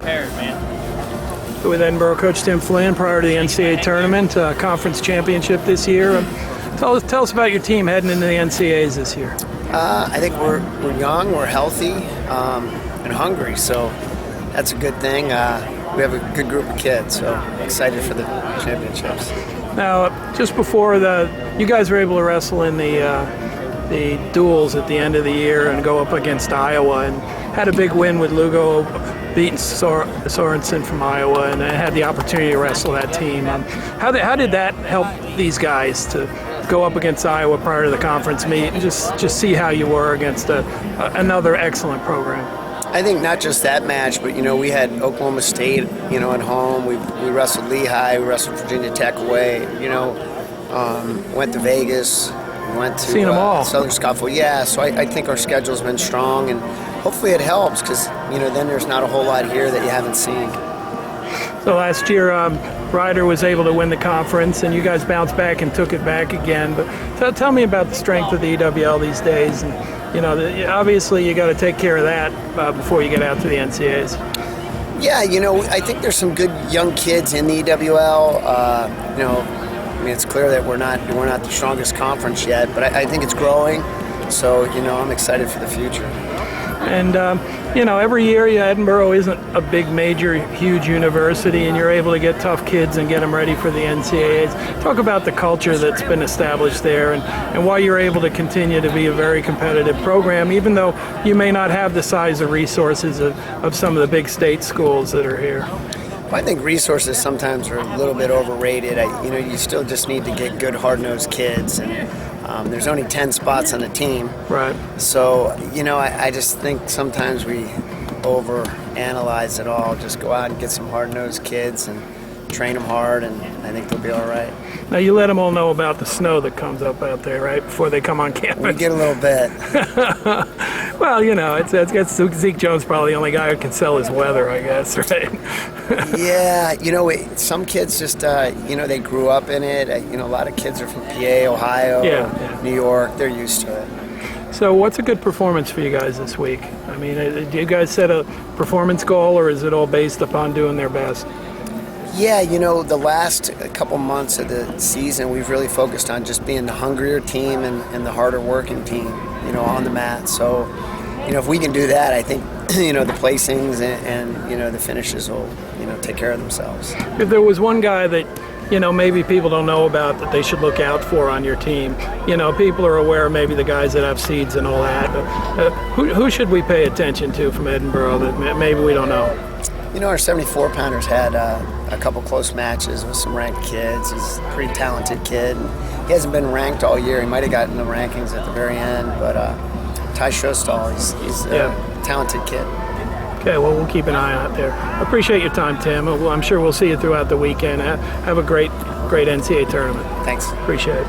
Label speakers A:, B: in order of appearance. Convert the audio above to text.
A: prepared, man.
B: With Edinboro coach Tim Flynn prior to the NCAA tournament, conference championship this year. Tell us about your team heading into the NCAAs this year.
C: I think we're young, we're healthy, and hungry, so that's a good thing. We have a good group of kids, so excited for the championships.
B: Now, just before you guys were able to wrestle in the duels at the end of the year and go up against Iowa, and had a big win with Lugo beating Sorensen from Iowa, and I had the opportunity to wrestle that team. How did that help these guys to go up against Iowa prior to the conference meet and just see how you were against another excellent program?
C: I think not just that match, but we had Oklahoma State, at home. We wrestled Lehigh, we wrestled Virginia Tech away. Went to Vegas, went to
B: Seen them all.
C: Southern Scottsdale. Yeah, so I think our schedule's been strong, and hopefully it helps because then there's not a whole lot here that you haven't seen.
B: So last year, Ryder was able to win the conference, and you guys bounced back and took it back again. But tell me about the strength of the EWL these days. And obviously you got to take care of that before you get out to the NCAAs.
C: Yeah, I think there's some good young kids in the EWL. It's clear that we're not the strongest conference yet, but I think it's growing. So I'm excited for the future.
B: And every year Edinboro isn't a big, major, huge university, and you're able to get tough kids and get them ready for the NCAAs. Talk about the culture that's been established there and why you're able to continue to be a very competitive program, even though you may not have the size or resources of some of the big state schools that are here.
C: Well, I think resources sometimes are a little bit overrated. You still just need to get good, hard-nosed kids, and there's only 10 spots on the team.
B: Right.
C: So, I just think sometimes we overanalyze it all. Just go out and get some hard-nosed kids and train them hard, and I think they'll be all right.
B: Now, you let them all know about the snow that comes up out there, right, before they come on campus?
C: We get a little bit.
B: Well, it's Zeke Jones probably the only guy who can sell his weather, I guess, right?
C: Yeah, some kids just, they grew up in it. A lot of kids are from PA, Ohio, New York. They're used to it.
B: So what's a good performance for you guys this week? I mean, do you guys set a performance goal, or is it all based upon doing their best?
C: Yeah, the last couple months of the season, we've really focused on just being the hungrier team and the harder working team, on the mat. So, if we can do that, I think, the placings and the finishes will, take care of themselves.
B: If there was one guy that, maybe people don't know about that they should look out for on your team, people are aware of maybe the guys that have seeds and all that. Who should we pay attention to from Edinboro that maybe we don't know?
C: Our 74-pounders had a couple close matches with some ranked kids. He's a pretty talented kid. He hasn't been ranked all year. He might have gotten the rankings at the very end, but Ty Shostal, he's a talented kid.
B: Okay, well, we'll keep an eye out there. I appreciate your time, Tim. I'm sure we'll see you throughout the weekend. Have a great NCAA tournament.
C: Thanks.
B: Appreciate it.